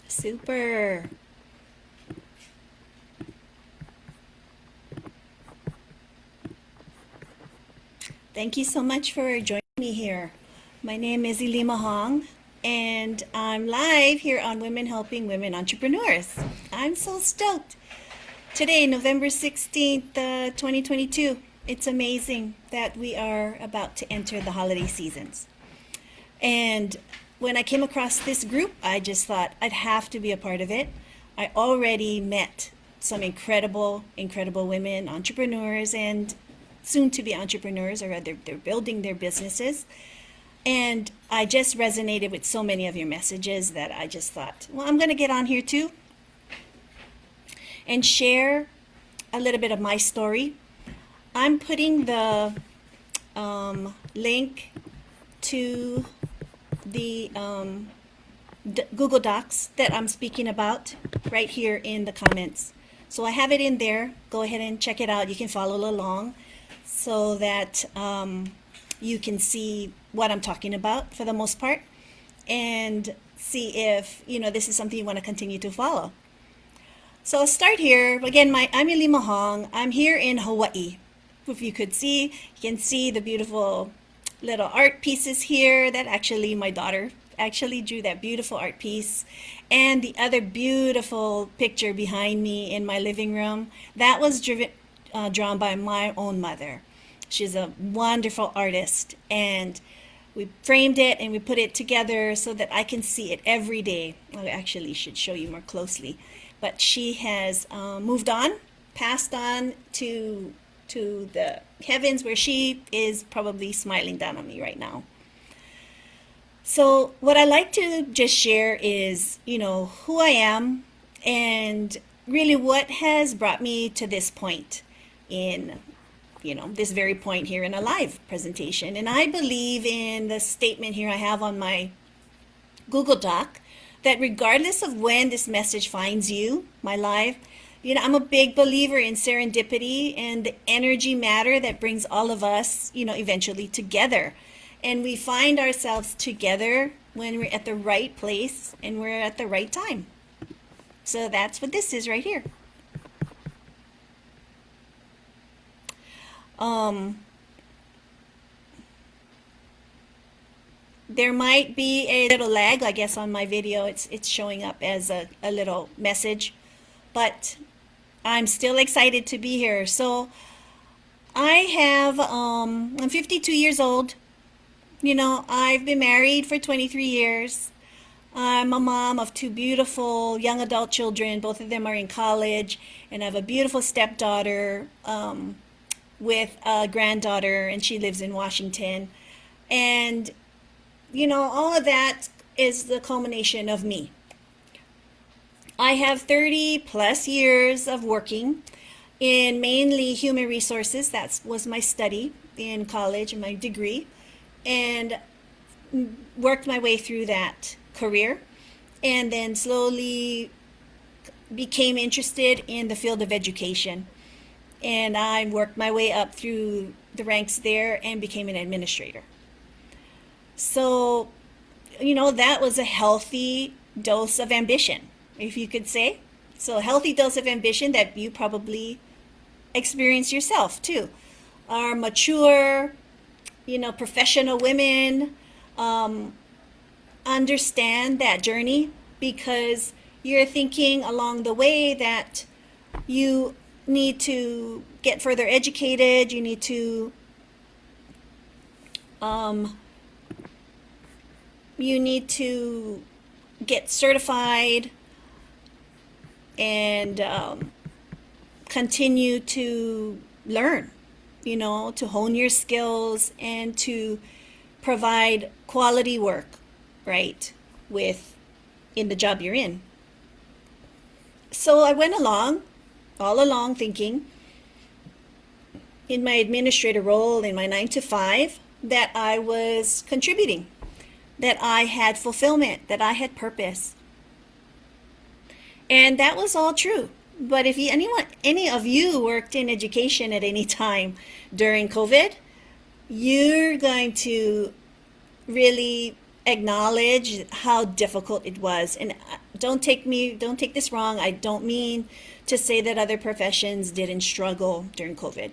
Super. Thank you so much for joining me here. My name is Ilima, and I'm live here on Women Helping Women Entrepreneurs. I'm so stoked. Today, November 16th, 2022. It's amazing that we are about to enter the holiday seasons. And when I came across this group, I just thought I'd have to be a part of it. I already met some incredible women, entrepreneurs, and soon to be entrepreneurs, or they're building their businesses. And I just resonated with so many of your messages that I just thought, well, I'm going to get on here too and share a little bit of my story. I'm putting the link to the Google Docs that I'm speaking about right here in the comments. So I have it in there. Go ahead and check it out. You can follow along so that you can see what I'm talking about for the most part and see if, this is something you want to continue to follow. So I'll start here. Again, I'm Ilima. I'm here in Hawaii. If you could see, you can see the beautiful little art pieces here that actually my daughter actually drew that beautiful art piece. And the other beautiful picture behind me in my living room, that was drawn by my own mother. She's a wonderful artist, and we framed it and we put it together so that I can see it every day. I actually should show you more closely. But she has moved on, passed on to the heavens, where she is probably smiling down on me right now. So what I like to just share is, who I am and really what has brought me to this point in, this very point here in a live presentation. And I believe in the statement here I have on my Google Doc that regardless of when this message finds you, my live, I'm a big believer in serendipity and the energy matter that brings all of us, eventually together. And we find ourselves together when we're at the right place and we're at the right time. So that's what this is right here. There might be a little lag, I guess, on my video. It's showing up as a little message, but I'm still excited to be here. So I'm 52 years old. I've been married for 23 years. I'm a mom of two beautiful young adult children. Both of them are in college, and I have a beautiful stepdaughter with a granddaughter, and she lives in Washington. And, all of that is the culmination of me. I have 30 plus years of working in mainly human resources. That was my study in college and my degree, and worked my way through that career, and then slowly became interested in the field of education. And I worked my way up through the ranks there and became an administrator. So, that was a healthy dose of ambition, if you could say. So a healthy dose of ambition that you probably experience yourself too. Are mature, professional women understand that journey, because you're thinking along the way that you need to get further educated, you need to get certified and continue to learn, to hone your skills and to provide quality work, right, in the job you're in. So I went all along thinking in my administrator role, in my 9 to 5, that I was contributing, that I had fulfillment, that I had purpose. And that was all true. But if any of you worked in education at any time during COVID, you're going to really acknowledge how difficult it was. And don't take this wrong. I don't mean to say that other professions didn't struggle during COVID.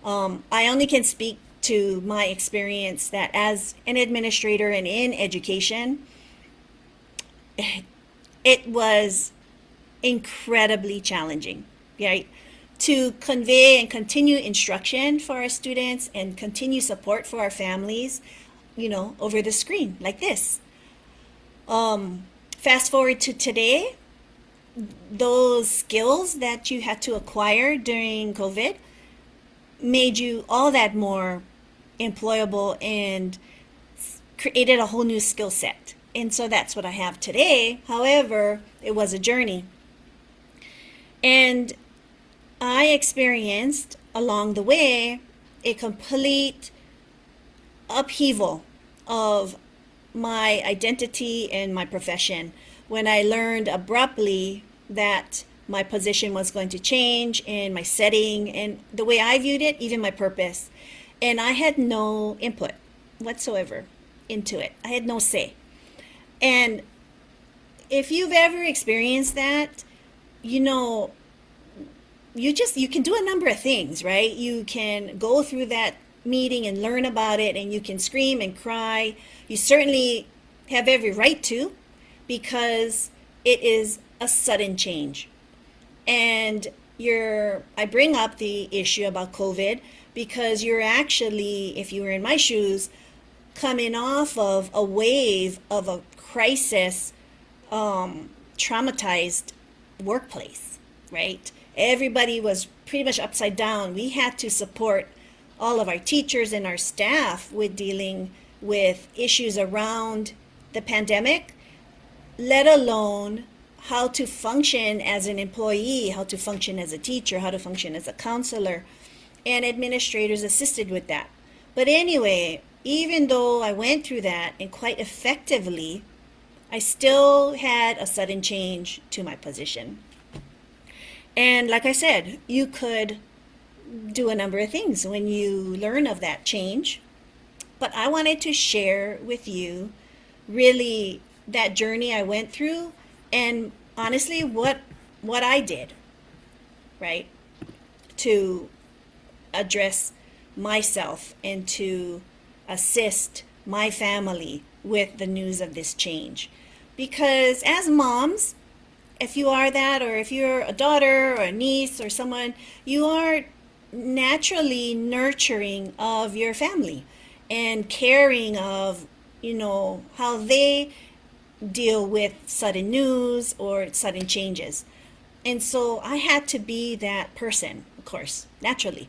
I only can speak to my experience that as an administrator and in education, it was incredibly challenging, right? To convey and continue instruction for our students and continue support for our families, over the screen like this. Fast forward to today, those skills that you had to acquire during COVID made you all that more employable and created a whole new skill set. And so that's what I have today. However, it was a journey. And I experienced along the way a complete upheaval of my identity and my profession when I learned abruptly that my position was going to change and my setting and the way I viewed it, even my purpose. And I had no input whatsoever into it. I had no say. And if you've ever experienced that, you can do a number of things, right? You can go through that meeting and learn about it, and you can scream and cry. You certainly have every right to, because it is a sudden change. And I bring up the issue about COVID because you're actually, if you were in my shoes, coming off of a wave of a crisis, traumatized workplace, right? Everybody was pretty much upside down. We had to support all of our teachers and our staff with dealing with issues around the pandemic, let alone how to function as an employee, how to function as a teacher, how to function as a counselor, and administrators assisted with that. But anyway, even though I went through that and quite effectively, I still had a sudden change to my position. And like I said, you could do a number of things when you learn of that change. But I wanted to share with you really that journey I went through and honestly what I did, right, to address myself and to assist my family with the news of this change. Because as moms, if you are that, or if you're a daughter or a niece or someone, you are naturally nurturing of your family and caring of, how they deal with sudden news or sudden changes. And so I had to be that person, of course, naturally.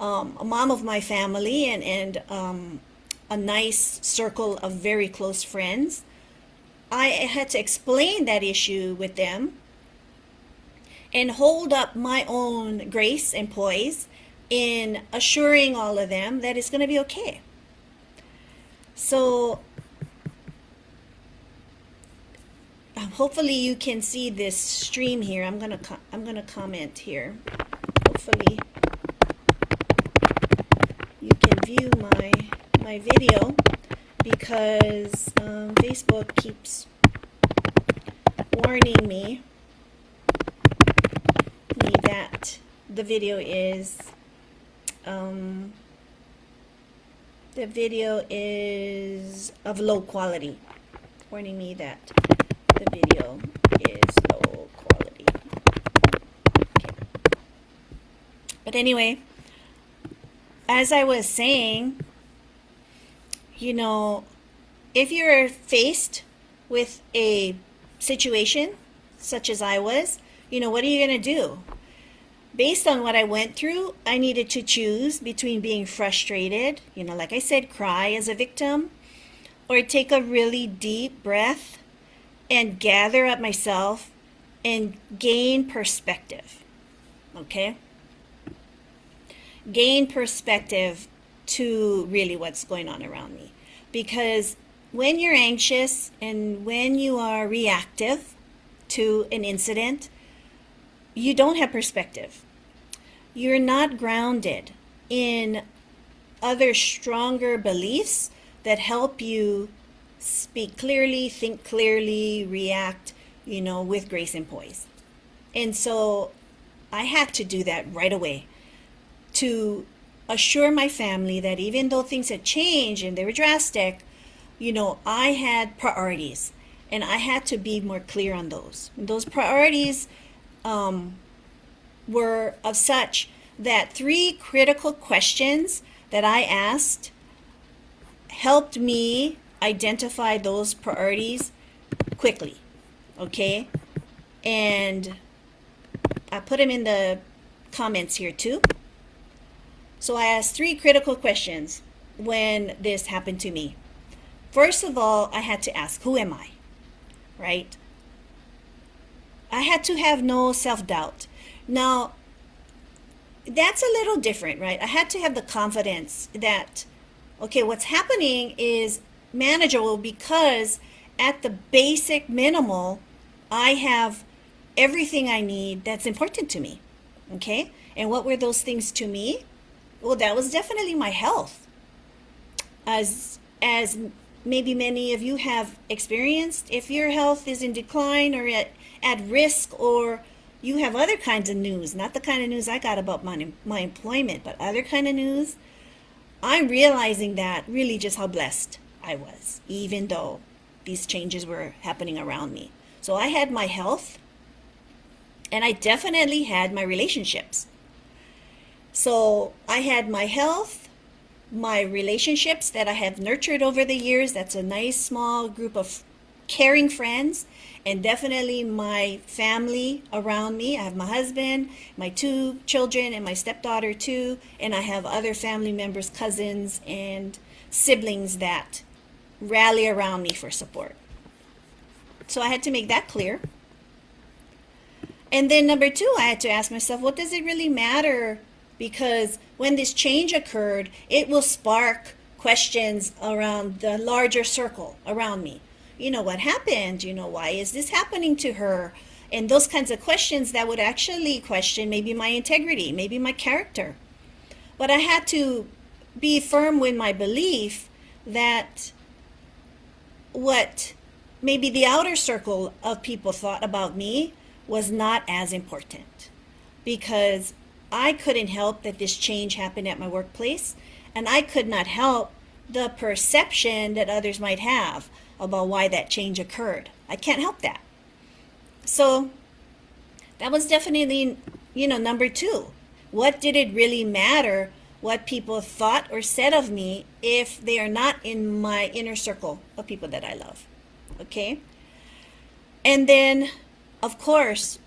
A mom of my family and a nice circle of very close friends. I had to explain that issue with them and hold up my own grace and poise in assuring all of them that it's going to be okay. So hopefully you can see this stream here. I'm gonna comment here. Hopefully you can view my video, because Facebook keeps warning me that the video is of low quality, warning me that the video is low quality. Okay. But anyway, as I was saying, if you're faced with a situation such as I was, what are you going to do? Based on what I went through, I needed to choose between being frustrated, like I said, cry as a victim, or take a really deep breath and gather up myself and gain perspective. Okay? Gain perspective to really what's going on around me. Because when you're anxious and when you are reactive to an incident, you don't have perspective. You're not grounded in other stronger beliefs that help you speak clearly, think clearly, react, with grace and poise. And so I had to do that right away to assure my family that even though things had changed and they were drastic, I had priorities and I had to be more clear on those. And those priorities were of such that 3 critical questions that I asked helped me identify those priorities quickly. Okay? And I put them in the comments here too. So I asked 3 critical questions when this happened to me. First of all, I had to ask, who am I? Right? I had to have no self-doubt. Now, that's a little different, right? I had to have the confidence that, okay, what's happening is manageable because at the basic minimal, I have everything I need that's important to me. Okay? And what were those things to me? Well, that was definitely my health. As maybe many of you have experienced, if your health is in decline or at risk, or you have other kinds of news, not the kind of news I got about my employment, but other kind of news, I'm realizing that really just how blessed I was, even though these changes were happening around me. So I had my health, and I definitely had my relationships. So I had my health, my relationships that I have nurtured over the years. That's a nice small group of caring friends, and definitely my family around me. I have my husband, my 2 children, and my stepdaughter too. And I have other family members, cousins, and siblings that rally around me for support. So I had to make that clear. And then number 2, I had to ask myself, what does it really matter? Because when this change occurred, it will spark questions around the larger circle around me. What happened? Why is this happening to her? And those kinds of questions that would actually question maybe my integrity, maybe my character. But I had to be firm with my belief that what maybe the outer circle of people thought about me was not as important, because I couldn't help that this change happened at my workplace, and I could not help the perception that others might have about why that change occurred. I can't help that. So that was definitely, number 2. What did it really matter what people thought or said of me if they are not in my inner circle of people that I love? Okay? And then, of course,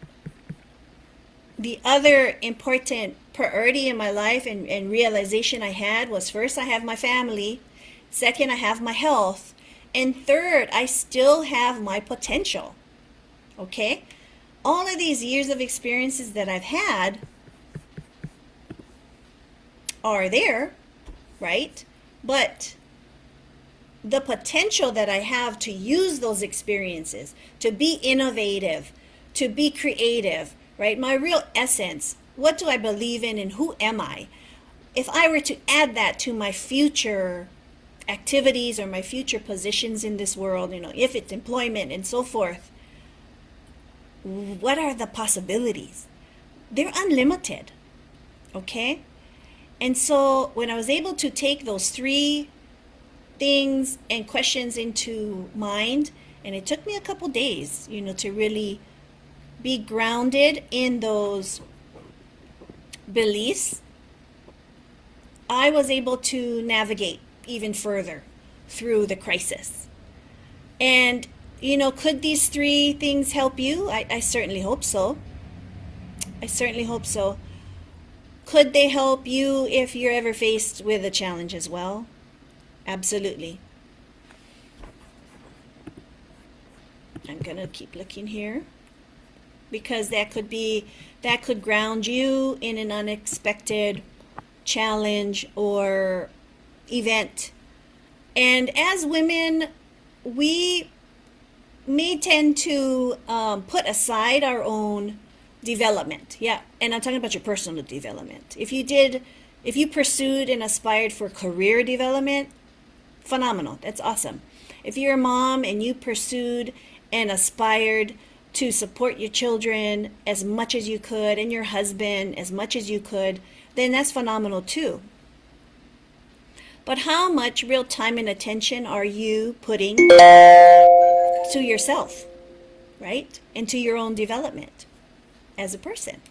the other important priority in my life and realization I had was, first, I have my family. Second, I have my health. And third, I still have my potential. Okay? All of these years of experiences that I've had are there, right? But the potential that I have to use those experiences, to be innovative, to be creative, right? My real essence, what do I believe in and who am I? If I were to add that to my future activities or my future positions in this world, if it's employment and so forth, what are the possibilities? They're unlimited, okay? And so when I was able to take those 3 things and questions into mind, and it took me a couple days, to really be grounded in those beliefs, I was able to navigate even further through the crisis. And, could these 3 things help you? I certainly hope so. I certainly hope so. Could they help you if you're ever faced with a challenge as well? Absolutely. I'm going to keep looking here, because that could ground you in an unexpected challenge or event. And as women, we may tend to put aside our own development. Yeah, and I'm talking about your personal development. If you pursued and aspired for career development, phenomenal. That's awesome. If you're a mom and you pursued and aspired to support your children as much as you could and your husband as much as you could, then that's phenomenal too. But how much real time and attention are you putting to yourself, right? And to your own development as a person?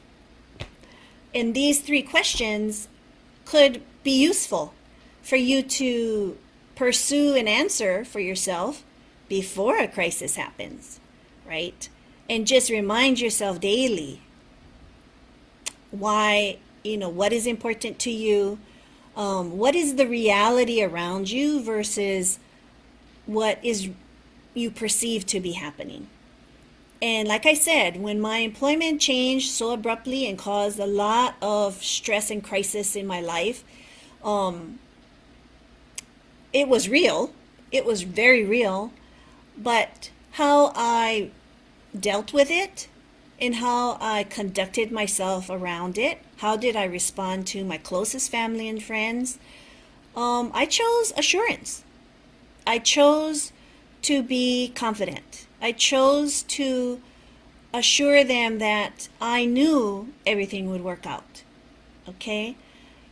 And these three questions could be useful for you to pursue and answer for yourself before a crisis happens, right? And just remind yourself daily why, what is important to you, what is the reality around you versus what is you perceive to be happening. And like I said, when my employment changed so abruptly and caused a lot of stress and crisis in my life, it was real. It was very real. But how I dealt with it and how I conducted myself around it, how did I respond to my closest family and friends? I chose assurance. I chose to be confident. I chose to assure them that I knew everything would work out. Okay?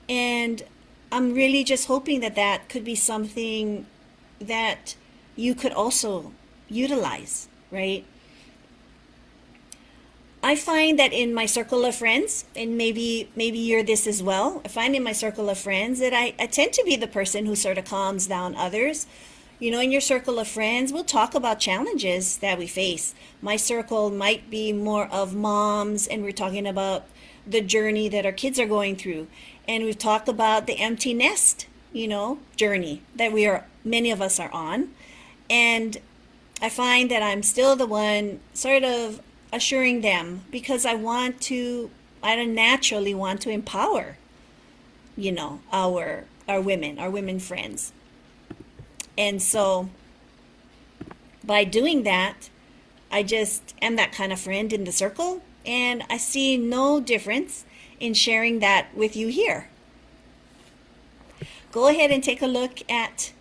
And I'm really just hoping that that could be something that you could also utilize, right? I find that in my circle of friends, and maybe you're this as well, I find in my circle of friends that I tend to be the person who sort of calms down others. In your circle of friends, we'll talk about challenges that we face. My circle might be more of moms, and we're talking about the journey that our kids are going through. And we've talked about the empty nest, journey that many of us are on. And I find that I'm still the one sort of assuring them because I naturally want to empower, our women friends. And so by doing that, I just am that kind of friend in the circle, and I see no difference in sharing that with you here. Go ahead and take a look at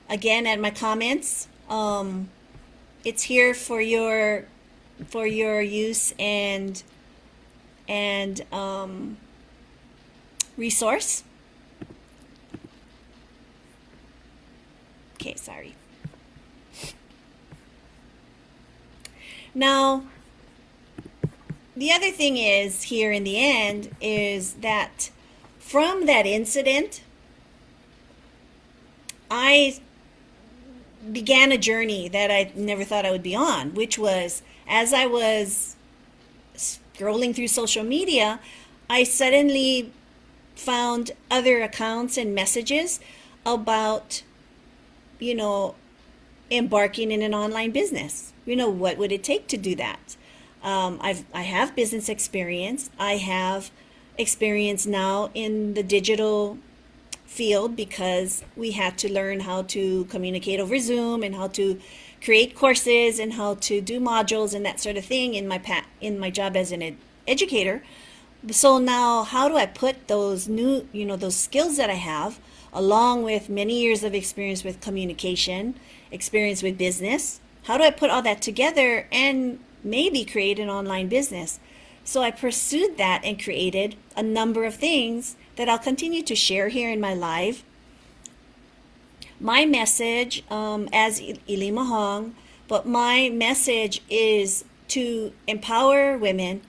my comments. It's here for your use and resource. Okay, sorry. Now, the other thing is here in the end is that from that incident, I began a journey that I never thought I would be on, which was as I was scrolling through social media, I suddenly found other accounts and messages about, embarking in an online business. What would it take to do that? I have business experience. I have experience now in the digital field because we had to learn how to communicate over Zoom and how to create courses and how to do modules and that sort of thing in my job as an educator. So now how do I put those new, those skills that I have along with many years of experience with communication, experience with business, how do I put all that together and maybe create an online business? So I pursued that and created a number of things that I'll continue to share here in my live. My message as Ilima Hong, but my message is to empower women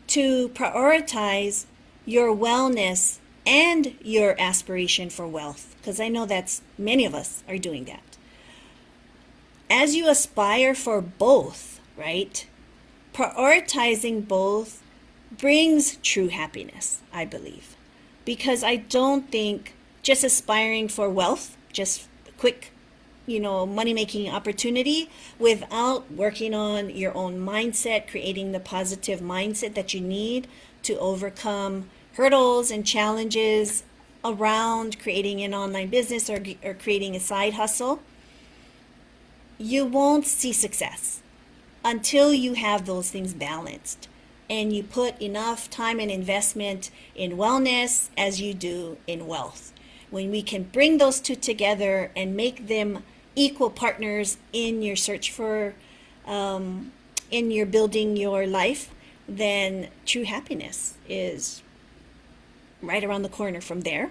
to prioritize your wellness and your aspiration for wealth, because I know that's many of us are doing that. As you aspire for both, right? Prioritizing both brings true happiness, I believe. Because I don't think just aspiring for wealth, just quick, money-making opportunity without working on your own mindset, creating the positive mindset that you need to overcome hurdles and challenges around creating an online business or creating a side hustle, you won't see success until you have those things balanced and you put enough time and investment in wellness as you do in wealth. When we can bring those two together and make them equal partners in your search for, in your building your life, then true happiness is right around the corner from there.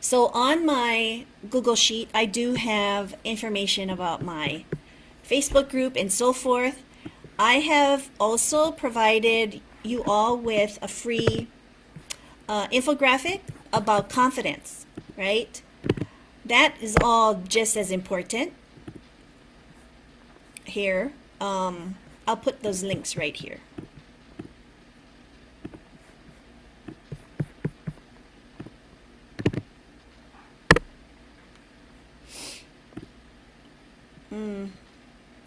So on my Google Sheet, I do have information about my Facebook group and so forth. I have also provided you all with a free infographic about confidence, right? That is all just as important here. I'll put those links right here.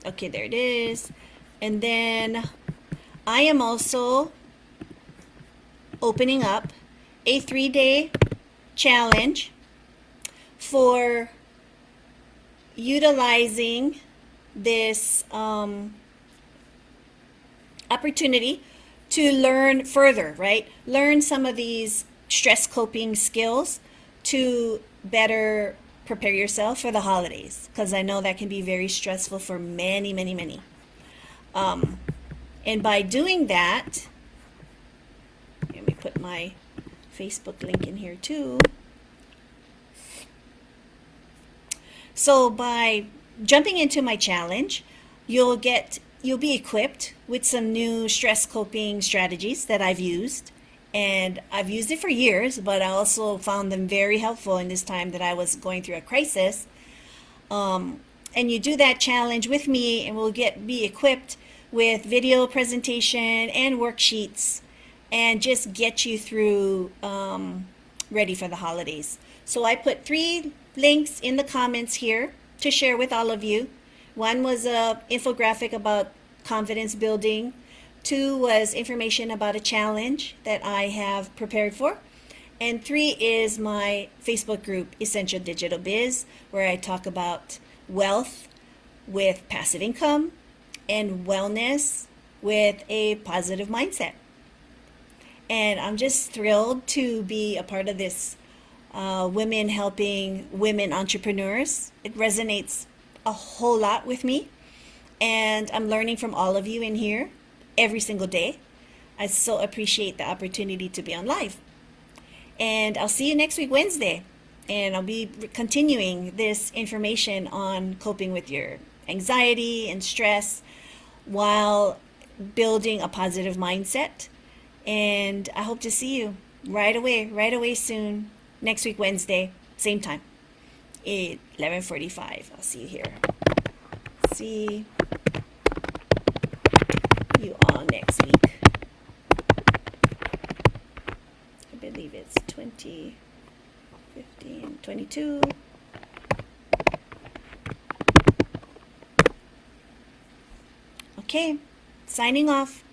Okay, there it is. And then I am also opening up a 3-day challenge for utilizing this opportunity to learn further, right? Learn some of these stress coping skills to better prepare yourself for the holidays, because I know that can be very stressful for many, many, many. And by doing that, let me put my Facebook link in here too. So by jumping into my challenge, you'll be equipped with some new stress coping strategies that I've used. And I've used it for years, but I also found them very helpful in this time that I was going through a crisis. And you do that challenge with me, and we'll be equipped with video presentation and worksheets, and just get you through ready for the holidays. So I put 3 links in the comments here to share with all of you. One was a infographic about confidence building. 2 was information about a challenge that I have prepared for. And 3 is my Facebook group, Essential Digital Biz, where I talk about wealth with passive income and wellness with a positive mindset. And I'm just thrilled to be a part of this Women Helping Women Entrepreneurs. It resonates a whole lot with me. And I'm learning from all of you in here every single day. I so appreciate the opportunity to be on live. And I'll see you next week, Wednesday. And I'll be continuing this information on coping with your anxiety and stress while building a positive mindset. And I hope to see you right away soon, next week, Wednesday, same time, 11:45. I'll see you here. See you all next week. I believe it's 20:22. Okay, signing off.